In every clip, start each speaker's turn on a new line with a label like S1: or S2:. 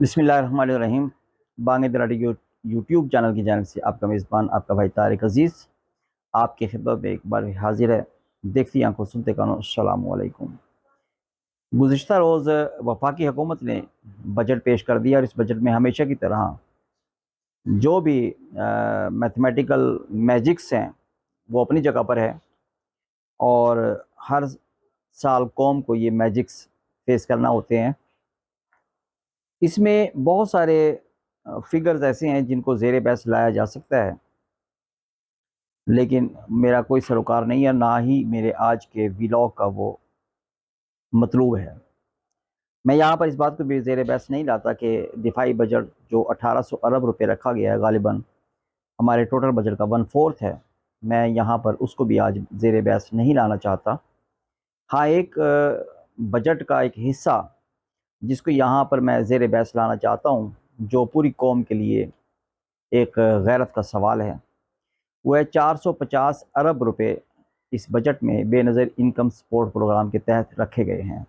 S1: बिस्मिल्लाहिर्रहमानिर्रहीम। बांग दराड़ी YouTube channel की जानिब से आपका मेज़बान आपका भाई तारिक अज़ीज़ आपकी खिदमत में एक बार भी हाजिर है। देखती आंखों सुनते कानों, अस्सलामु अलैकुम। गुज़िश्ता रोज़ वफाकी हुकूमत ने बजट पेश कर दिया और इस बजट में हमेशा की तरह जो भी मैथमेटिकल मैजिक्स हैं वो अपनी जगह पर है और हर साल कौम को ये मैजिक्स फेस करना होते हैं। इसमें बहुत सारे फिगर्स ऐसे हैं जिनको ज़ेर बहस लाया जा सकता है, लेकिन मेरा कोई सरोकार नहीं है, ना ही मेरे आज के व्लॉग का वो मतलूब है। मैं यहाँ पर इस बात को भी ज़ेर बहस नहीं लाता कि दिफाई बजट जो 1800 अरब रुपए रखा गया है, गालिबन हमारे टोटल बजट का 1/4 है, मैं यहाँ पर उसको भी आज ज़ेर बहस नहीं लाना चाहता। हाँ, एक बजट का एक हिस्सा जिसको यहाँ पर मैं ज़ेर बहस लाना चाहता हूँ, जो पूरी कौम के लिए एक गैरत का सवाल है, वो है 450 अरब रुपए इस बजट में बेनज़ीर इनकम सपोर्ट प्रोग्राम के तहत रखे गए हैं।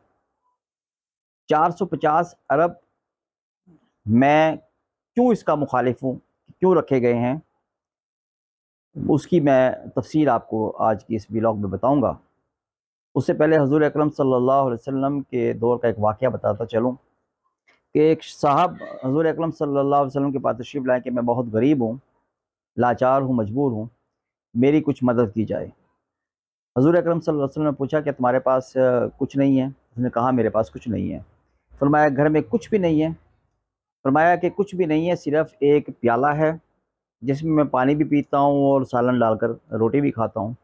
S1: 450 अरब मैं क्यों इसका मुखालिफ हूँ, क्यों रखे गए हैं, उसकी मैं तफसील आपको आज की इस व्लॉग में बताऊँगा। उससे पहले हुज़ूर अकरम सल्लल्लाहु अलैहि वसल्लम के दौर का एक वाक़या बताता चलूँ कि एक साहब हुज़ूर अकरम सल्लल्लाहु अलैहि वसल्लम के पास तशरीफ़ लाए कि मैं बहुत गरीब हूँ, लाचार हूँ, मजबूर हूँ, मेरी कुछ मदद की जाए। हुज़ूर अकरम सल्लल्लाहु अलैहि वसल्लम ने पूछा कि तुम्हारे पास कुछ नहीं है? उसने कहा मेरे पास कुछ नहीं है। फरमाया घर में कुछ भी नहीं है? फरमाया कि कुछ भी नहीं है, सिर्फ़ एक प्याला है जिसमें मैं पानी भी पीता हूँ और सालन डालकर रोटी भी खाता हूँ,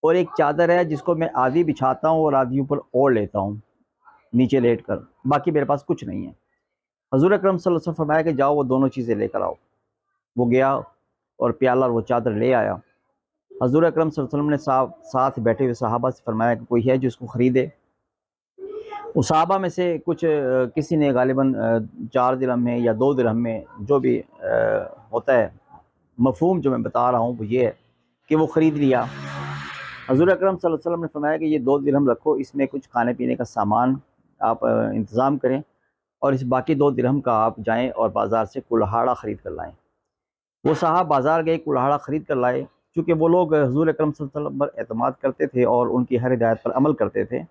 S1: और एक चादर है जिसको मैं आधी बिछाता हूँ और आधी ऊपर ओढ़ लेता हूँ नीचे लेट कर, बाकी मेरे पास कुछ नहीं है। हुज़ूर अकरम सल्लल्लाहु अलैहि वसल्लम फरमाया कि जाओ वो दोनों चीज़ें लेकर आओ। वो गया और प्याला और वो चादर ले आया। हुज़ूर अकरम सल्लल्लाहु अलैहि वसल्लम ने साथ बैठे हुए सहाबा से फरमाया कि कोई है जो इसको ख़रीदे। उस सहाबा में से कुछ किसी ने गालिबन 4 दिरहम में या 2 दिरहम में, जो भी होता है, मफ़हूम जो मैं बता रहा हूँ वो ये है कि वो ख़रीद लिया। हुज़ूर अकरम सल्लल्लाहु अलैहि वसल्लम ने फरमाया कि ये 2 दिरहम रखो, इसमें कुछ खाने पीने का सामान आप इंतज़ाम करें, और इस बाकी 2 दिरहम का आप जाएँ और बाज़ार से कुल्हाड़ा ख़रीद कर लाएँ। वो साहब बाज़ार गए, कुल्हाड़ा ख़रीद कर लाए। चूँकि वो लोग हुज़ूर अकरम सल्लल्लाहु अलैहि वसल्लम पर एतमाद करते थे और उनकी हर हिदायत पर अमल करते थे।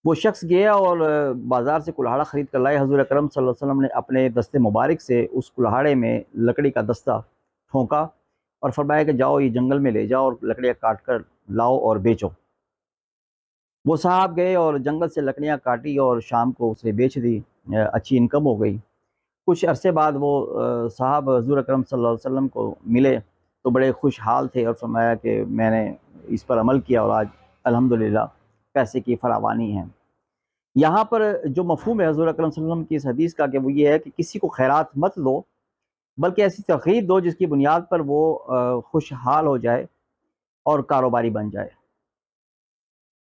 S1: वो शख्स गया और बाज़ार से कुल्हाड़ा ख़रीद कर लाए। हुज़ूर अकरम सल्लल्लाहु अलैहि वसल्लम ने अपने दस्ते मुबारक से उस कुल्हाड़े में लकड़ी का दस्ता ठोंका और फरमाया कि जाओ ये जंगल में ले जाओ और लकड़ियाँ काट कर लाओ और बेचो। वो साहब गए और जंगल से लकड़ियाँ काटी और शाम को उसे बेच दी। अच्छी इनकम हो गई। कुछ अरसे बाद वो साहब हुज़ूर अकरम सल्लल्लाहु अलैहि वसल्लम को मिले तो बड़े खुशहाल थे और फरमाया कि मैंने इस पर अमल किया और आज अल्हम्दुलिल्लाह पैसे की फरावानी है। यहाँ पर जो मफ़हूम है हुज़ूर अकरम सल्लल्लाहु अलैहि वसल्लम की इस हदीस का, कि वो ये है कि किसी को खैरात मत दो, बल्कि ऐसी तरग़ीब दो जिसकी बुनियाद पर वो खुशहाल हो जाए और कारोबारी बन जाए।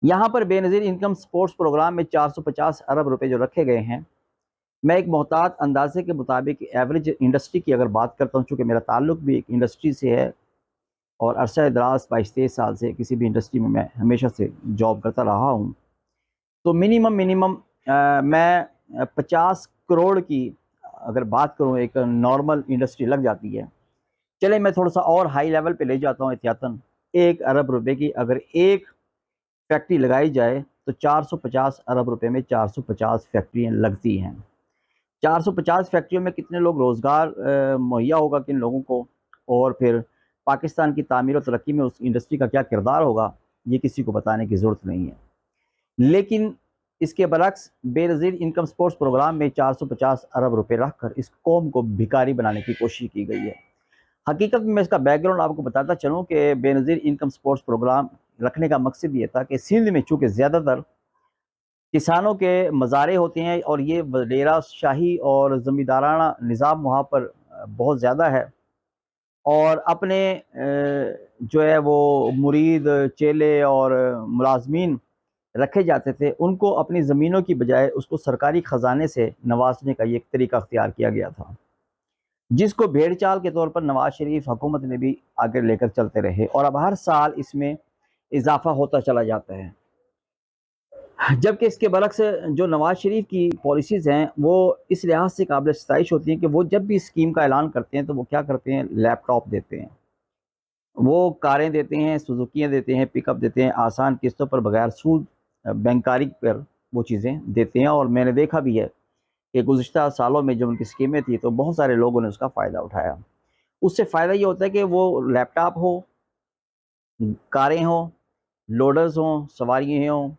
S1: यहाँ पर बेनज़ीर इनकम सपोर्ट्स प्रोग्राम में 450 अरब रुपए जो रखे गए हैं, मैं एक मोहतात अंदाज़े के मुताबिक एवरेज इंडस्ट्री की अगर बात करता हूँ, चूँकि मेरा ताल्लुक़ भी एक इंडस्ट्री से है और अरसा दराज़ 22-23 साल से किसी भी इंडस्ट्री में मैं हमेशा से जॉब करता रहा हूँ, तो मिनिमम मैं 50 करोड़ की अगर बात करूँ, एक नॉर्मल इंडस्ट्री लग जाती है। चले मैं थोड़ा सा और हाई लेवल पे ले जाता हूँ एहतियातन, 1 अरब रुपए की अगर एक फैक्ट्री लगाई जाए तो 450 अरब रुपए में 450 फैक्ट्रियाँ लगती हैं। 450 फैक्ट्रियों में कितने लोग रोज़गार मुहैया होगा किन लोगों को, और फिर पाकिस्तान की तामीर और तरक्की में उस इंडस्ट्री का क्या किरदार होगा, ये किसी को बताने की ज़रूरत नहीं है। लेकिन इसके बरक्स बेनज़ीर इनकम सपोर्ट्स प्रोग्राम में 450 अरब रुपए रख कर इस कौम को भिखारी बनाने की कोशिश की गई है। हकीकत में मैं इसका बैकग्राउंड आपको बताता चलूँ कि बेनज़ीर इनकम सपोर्ट्स प्रोग्राम रखने का मकसद ये था कि सिंध में चूँकि ज़्यादातर किसानों के मज़ारे होते हैं और ये वडेरा शाही और ज़मींदाराना निज़ाम वहाँ पर बहुत ज़्यादा है, और अपने जो है वो मुरीद, चेले और मुलाज़मीन रखे जाते थे, उनको अपनी ज़मीनों की बजाय उसको सरकारी ख़जाने से नवाजने का ये एक तरीका अख्तियार किया गया था, जिसको भेड़ चाल के तौर पर नवाज शरीफ हुकूमत ने भी आगे लेकर चलते रहे, और अब हर साल इसमें इजाफ़ा होता चला जाता है। جبکہ اس کے برعکس جو نواز شریف کی پالیسیز ہیں وہ اس لحاظ سے قابل ستائش ہوتی ہیں کہ وہ جب بھی اسکیم کا اعلان کرتے ہیں تو وہ کیا کرتے ہیں، لیپ ٹاپ دیتے ہیں، وہ کاریں دیتے ہیں، سوزوکیاں دیتے ہیں، پک اپ دیتے ہیں، آسان قسطوں پر بغیر سود، بینکاری پر وہ چیزیں دیتے ہیں۔ اور میں نے دیکھا بھی ہے کہ گزشتہ سالوں میں جب ان کی اسکیمیں تھیں تو بہت سارے لوگوں نے اس کا فائدہ اٹھایا۔ اس سے فائدہ یہ ہوتا ہے کہ وہ لیپ ٹاپ ہو، کاریں ہوں، لوڈرز ہوں، سواریاں ہوں،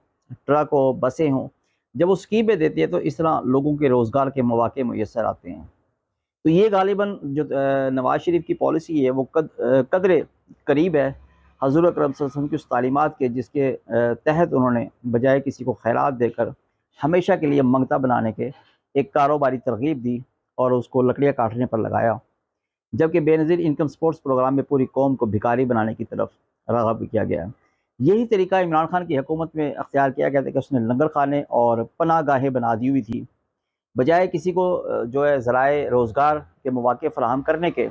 S1: ٹرک ہو، بسیں ہوں، جب وہ اسکیمیں دیتی ہے تو اس طرح لوگوں کے روزگار کے مواقع میسر آتے ہیں۔ تو یہ غالباً جو نواز شریف کی پالیسی ہے وہ قدر قریب ہے حضور اکرم صلی اللہ علیہ وسلم کی اس تعلیمات کے، جس کے تحت انہوں نے بجائے کسی کو خیرات دے کر ہمیشہ کے لیے منگتا بنانے کے ایک کاروباری ترغیب دی اور اس کو لکڑیاں کاٹنے پر لگایا، جبکہ بے نظیر انکم سپورٹس پروگرام میں پوری قوم کو بھکاری بنانے کی طرف راغب کیا گیا۔ یہی طریقہ عمران خان کی حکومت میں اختیار کیا گیا تھا کہ اس نے لنگر خانے اور پناہ گاہیں بنا دی ہوئی تھی، بجائے کسی کو جو ہے ذرائع روزگار کے مواقع فراہم کرنے کے،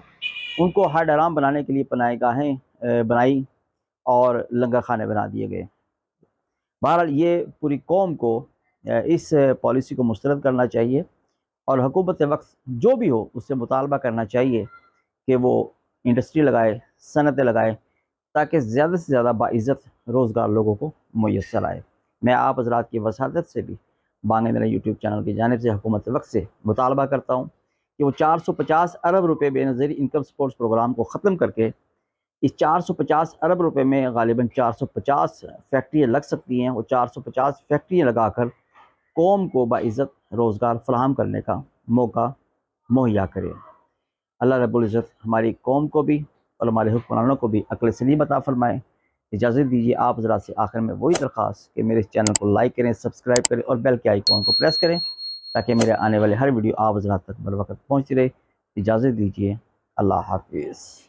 S1: ان کو ہر ڈرام بنانے کے لیے پناہ گاہیں بنائی اور لنگر خانے بنا دیے گئے۔ بہرحال یہ پوری قوم کو اس پالیسی کو مسترد کرنا چاہیے، اور حکومت وقت جو بھی ہو اس سے مطالبہ کرنا چاہیے کہ وہ انڈسٹری لگائے، صنعتیں لگائے، تاکہ زیادہ سے زیادہ باعزت روزگار لوگوں کو میسر آئے۔ میں آپ حضرات کی وساطت سے بھی بانگ میرا یوٹیوب چینل کی جانب سے حکومت وقت سے مطالبہ کرتا ہوں کہ وہ 450 ارب روپے بے نظیر انکم سپورٹس پروگرام کو ختم کر کے اس 450 ارب روپے میں غالباً 450 فیکٹریاں لگ سکتی ہیں، وہ 450 فیکٹریاں لگا کر قوم کو باعزت روزگار فراہم کرنے کا موقع مہیا کرے۔ اللہ رب العزت ہماری قوم کو بھی اور ہمارے حکمرانوں کو بھی عقل سلیم عطا فرمائے۔ اجازت دیجیے آپ حضرات سے آخر میں وہی درخواست کہ میرے اس چینل کو لائک کریں، سبسکرائب کریں اور بیل کے آئیکن کو پریس کریں تاکہ میرے آنے والے ہر ویڈیو آپ حضرات تک بر وقت پہنچتی رہے۔ اجازت دیجیے، اللہ حافظ۔